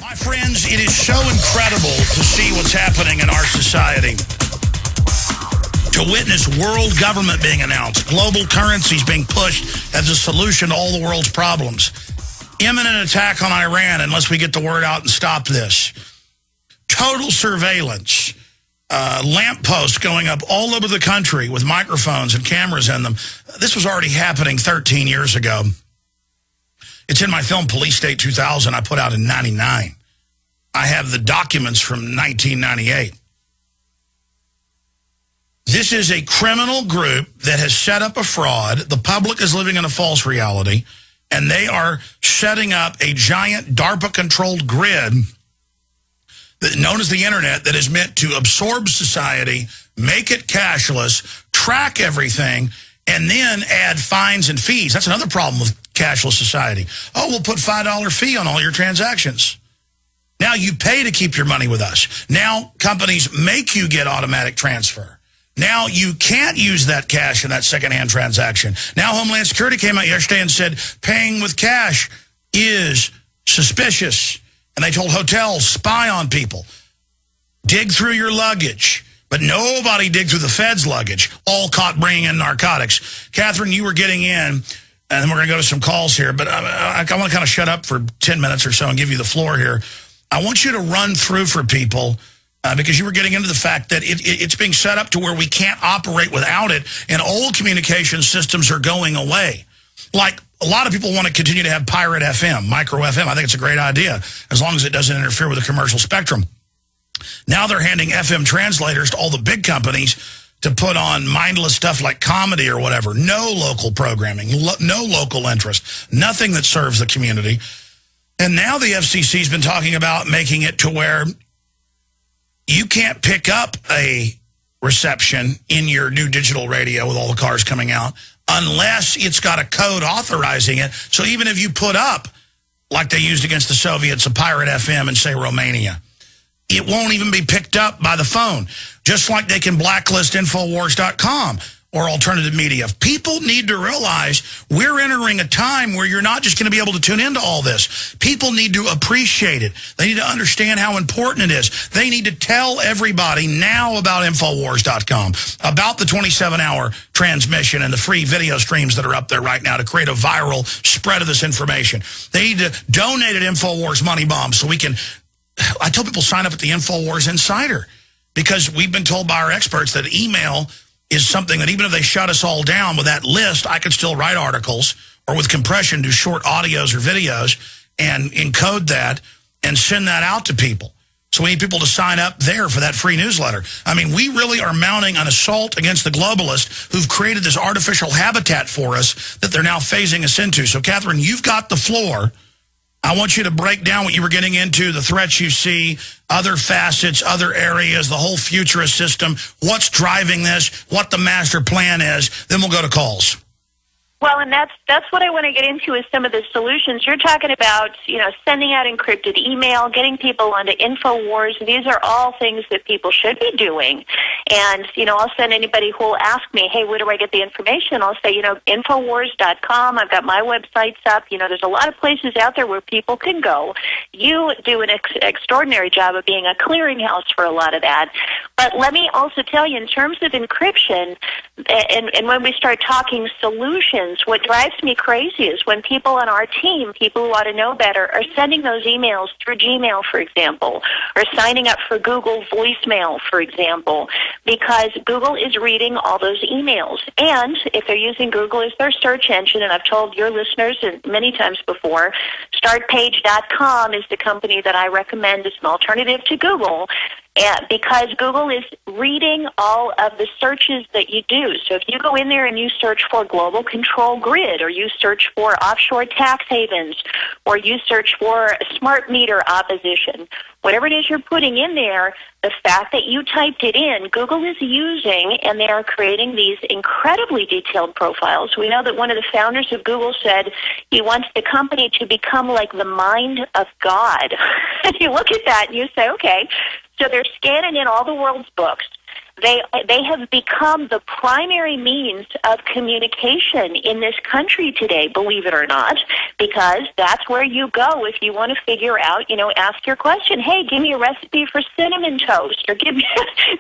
My friends, it is so incredible to see what's happening in our society. To witness world government being announced, global currencies being pushed as a solution to all the world's problems. Imminent attack on Iran unless we get the word out and stop this. Total surveillance. Lampposts going up all over the country with microphones and cameras in them. This was already happening 13 years ago. It's in my film Police State 2000 I put out in 99. I have the documents from 1998. This is a criminal group that has set up a fraud. The public is living in a false reality, and they are setting up a giant DARPA-controlled grid known as the internet that is meant to absorb society, make it cashless, track everything, and then add fines and fees. That's another problem with cashless society. Oh, we'll put $5 fee on all your transactions. Now you pay to keep your money with us. Now companies make you get automatic transfer. Now you can't use that cash in that secondhand transaction. Now Homeland Security came out yesterday and said paying with cash is suspicious. And they told hotels, spy on people. Dig through your luggage. But nobody digged through the Fed's luggage, all caught bringing in narcotics. Catherine, you were getting in, and then we're going to go to some calls here, but I want to kind of shut up for 10 minutes or so and give you the floor here. I want you to run through for people, because you were getting into the fact that it's being set up to where we can't operate without it, and old communication systems are going away. Like, a lot of people want to continue to have pirate FM, micro FM. I think it's a great idea, as long as it doesn't interfere with the commercial spectrum. Now they're handing FM translators to all the big companies to put on mindless stuff like comedy or whatever. No local programming, no local interest, nothing that serves the community. And now the FCC's been talking about making it to where you can't pick up a reception in your new digital radio with all the cars coming out unless it's got a code authorizing it. So even if you put up, like they used against the Soviets, a pirate FM in, say, Romania, it won't even be picked up by the phone. Just like they can blacklist Infowars.com or alternative media. People need to realize we're entering a time where you're not just going to be able to tune into all this. People need to appreciate it. They need to understand how important it is. They need to tell everybody now about Infowars.com, about the 27-hour transmission and the free video streams that are up there right now to create a viral spread of this information. They need to donate at Infowars Money Bomb so we can... I tell people sign up at the Infowars Insider because we've been told by our experts that email is something that even if they shut us all down with that list, I could still write articles or with compression do short audios or videos and encode that and send that out to people. So we need people to sign up there for that free newsletter. I mean, we really are mounting an assault against the globalists who've created this artificial habitat for us that they're now phasing us into. So, Catherine, you've got the floor. I want you to break down what you were getting into, the threats you see, other facets, other areas, the whole futurist system, what's driving this, what the master plan is. Then we'll go to calls. Well, and that's what I want to get into is some of the solutions. You're talking about, sending out encrypted email, getting people onto InfoWars. These are all things that people should be doing. And, I'll send anybody who will ask me, hey, where do I get the information? I'll say, Infowars.com. I've got my websites up. There's a lot of places out there where people can go. You do an extraordinary job of being a clearinghouse for a lot of that. But let me also tell you, in terms of encryption, and when we start talking solutions, what drives me crazy is when people on our team, people who ought to know better, are sending those emails through Gmail, for example, or signing up for Google voicemail, for example, because Google is reading all those emails. And if they're using Google as their search engine, and I've told your listeners many times before, StartPage.com is the company that I recommend as an alternative to Google, because Google is reading all of the searches that you do. So if you go in there and you search for global control grid, or you search for offshore tax havens, or you search for smart meter opposition, whatever it is you're putting in there, the fact that you typed it in, Google is using, and they are creating these incredibly detailed profiles. We know that one of the founders of Google said he wants the company to become like the mind of God. And you look at that and you say, okay, so they're scanning in all the world's books. They have become the primary means of communication in this country today, believe it or not, because that's where you go if you want to figure out, ask your question. Hey, give me a recipe for cinnamon toast, or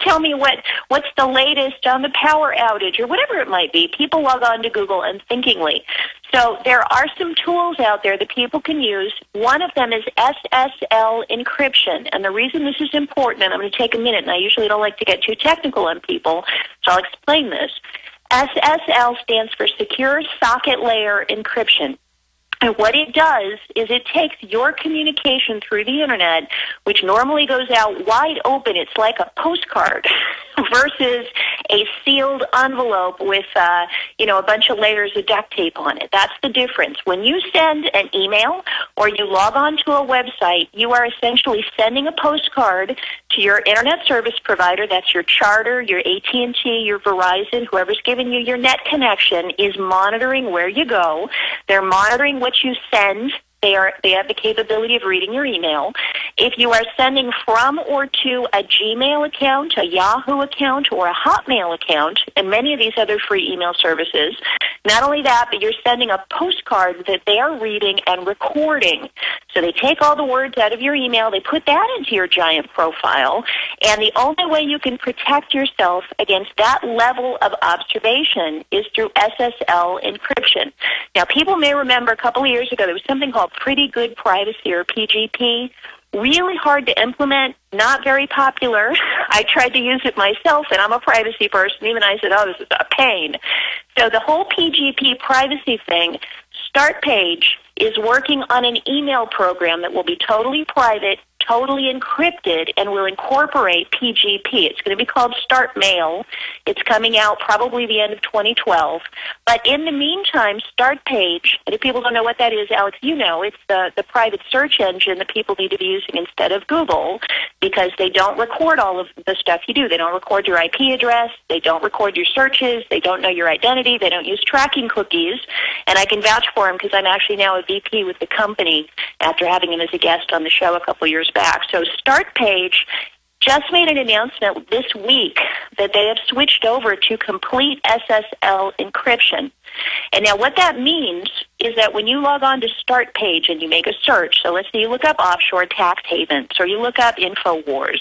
tell me what's the latest on the power outage, or whatever it might be. People log on to Google unthinkingly. So there are some tools out there that people can use. One of them is SSL encryption. And the reason this is important, and I'm going to take a minute, and I usually don't like to get too technical on people, so I'll explain this. SSL stands for Secure Socket Layer Encryption. And what it does is it takes your communication through the Internet, which normally goes out wide open. It's like a postcard versus a sealed envelope with, a bunch of layers of duct tape on it. That's the difference. When you send an email or you log on to a website, you are essentially sending a postcard to your Internet service provider. That's your Charter, your AT&T, your Verizon, whoever's giving you your net connection is monitoring where you go. They're monitoring what you send. They have the capability of reading your email. If you are sending from or to a Gmail account, a Yahoo account, or a Hotmail account, and many of these other free email services, not only that, but you're sending a postcard that they are reading and recording. So they take all the words out of your email, they put that into your giant profile, and the only way you can protect yourself against that level of observation is through SSL encryption. Now, people may remember a couple of years ago there was something called Pretty Good Privacy, or PGP. Really hard to implement, not very popular. I tried to use it myself, and I'm a privacy person. Even I said, oh, this is a pain. So the whole PGP privacy thing, StartPage is working on an email program that will be totally private, totally encrypted, and will incorporate PGP. It's going to be called Start Mail. It's coming out probably the end of 2012. But in the meantime, StartPage, and if people don't know what that is, Alex, you know, it's the private search engine that people need to be using instead of Google, because they don't record all of the stuff you do. They don't record your IP address. They don't record your searches. They don't know your identity. They don't use tracking cookies. And I can vouch for them because I'm actually now a VP with the company after having him as a guest on the show a couple years back. So StartPage just made an announcement this week that they have switched over to complete SSL encryption. And now what that means is that when you log on to StartPage and you make a search, so let's say you look up offshore tax havens, or you look up InfoWars,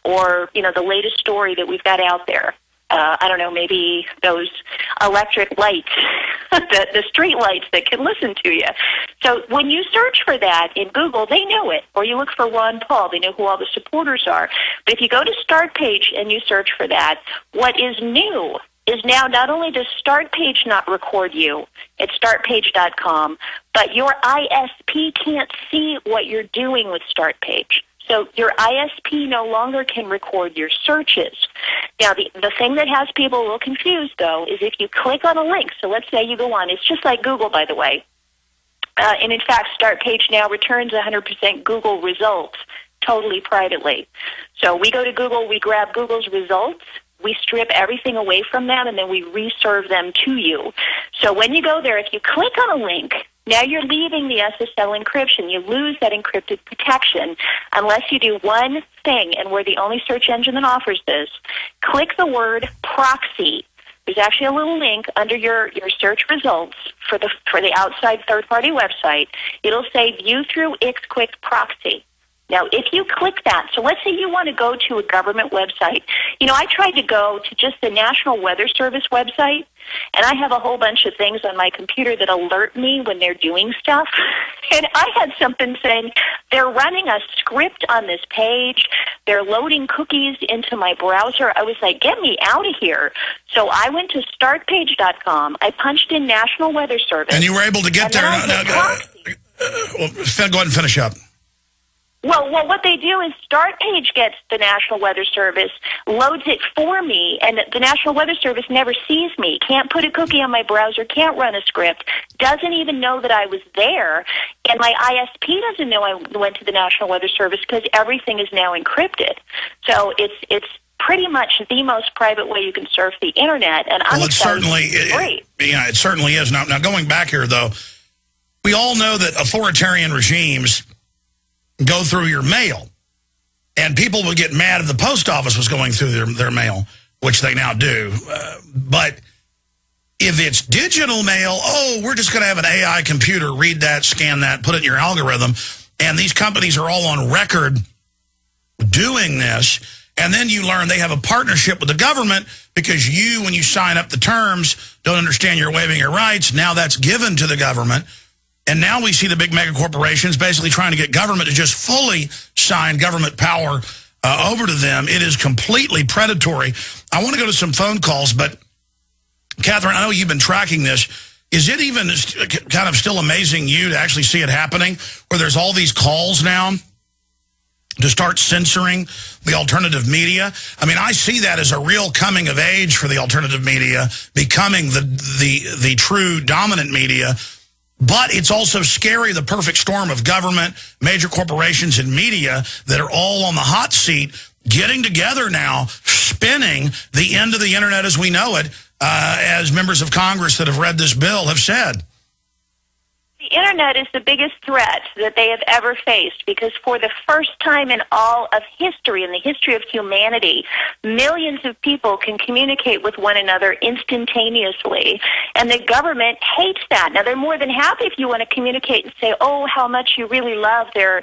or, you know, the latest story that we've got out there. I don't know, maybe those electric lights, the street lights that can listen to you. So when you search for that in Google, they know it. Or you look for Ron Paul, they know who all the supporters are. But if you go to StartPage and you search for that, what is new is now not only does StartPage not record you at startpage.com, but your ISP can't see what you're doing with StartPage. So your ISP no longer can record your searches. Now, the thing that has people a little confused, though, is if you click on a link. So let's say you go on. It's just like Google, by the way. And, in fact, StartPage now returns 100% Google results totally privately. So we go to Google, we grab Google's results, we strip everything away from them, and then we reserve them to you. So when you go there, if you click on a link, now you're leaving the SSL encryption. You lose that encrypted protection unless you do one thing, and we're the only search engine that offers this. Click the word proxy. There's actually a little link under your search results for the outside third-party website. It'll say View Through Ixquick Proxy. Now, if you click that, so let's say you want to go to a government website. You know, I tried to go to just the National Weather Service website, and I have a whole bunch of things on my computer that alert me when they're doing stuff. And I had something saying, they're running a script on this page. They're loading cookies into my browser. I was like, get me out of here. So I went to startpage.com. I punched in National Weather Service. And you were able to get there. Go ahead and finish up. Well, what they do is StartPage gets the National Weather Service, loads it for me, and the National Weather Service never sees me, can't put a cookie on my browser, can't run a script, doesn't even know that I was there, and my ISP doesn't know I went to the National Weather Service because everything is now encrypted. So it's pretty much the most private way you can surf the Internet, and I'm excited. It certainly is. Now, going back here, though, we all know that authoritarian regimes go through your mail, and people would get mad if the post office was going through their mail. which they now do. But if it's digital mail, oh, we're just going to have an AI computer read that, scan that, put it in your algorithm. And these companies are all on record doing this. And then you learn they have a partnership with the government because you, when you sign up the terms, don't understand you're waiving your rights. Now that's given to the government. And now we see the big mega corporations basically trying to get government to just fully sign government power over to them. It is completely predatory. I want to go to some phone calls, but Catherine, I know you've been tracking this. Is it even kind of still amazing you to actually see it happening, where there's all these calls now to start censoring the alternative media? I mean, I see that as a real coming of age for the alternative media, becoming the true dominant media. But it's also scary, the perfect storm of government, major corporations, and media that are all on the hot seat, getting together now, spinning the end of the internet as we know it, as members of Congress that have read this bill have said. The internet is the biggest threat that they have ever faced, because for the first time in all of history, in the history of humanity, millions of people can communicate with one another instantaneously, and the government hates that. Now, they're more than happy if you want to communicate and say, oh, how much you really love their,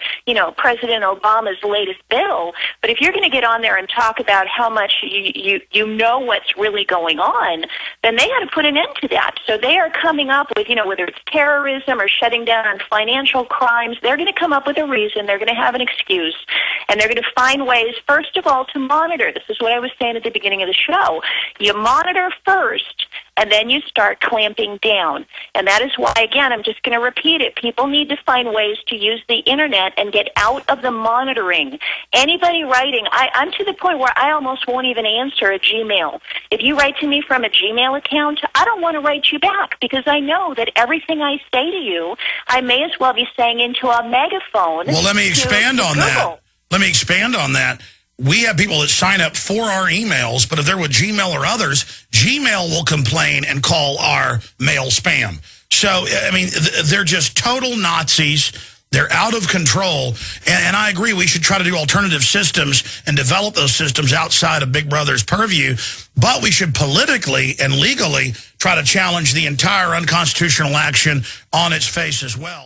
President Obama's latest bill. But if you're going to get on there and talk about how much you know what's really going on, then they had to put an end to that. So they are coming up with, whether it's terrorism or shutting down on financial crimes, they're going to come up with a reason, they're going to have an excuse, and they're going to find ways, first of all, to monitor. This is what I was saying at the beginning of the show. You monitor first, and then you start clamping down. And that is why, again, I'm just going to repeat it. People need to find ways to use the internet and get out of the monitoring. Anybody writing, I'm to the point where I almost won't even answer a Gmail. If you write to me from a Gmail account, I don't want to write you back, because I know that everything I say to you, I may as well be saying into a megaphone. Well, let me expand on that. Let me expand on that. We have people that sign up for our emails, but if they're with Gmail or others, Gmail will complain and call our mail spam. So, I mean, they're just total Nazis. They're out of control. And I agree, we should try to do alternative systems and develop those systems outside of Big Brother's purview. But we should politically and legally try to challenge the entire unconstitutional action on its face as well.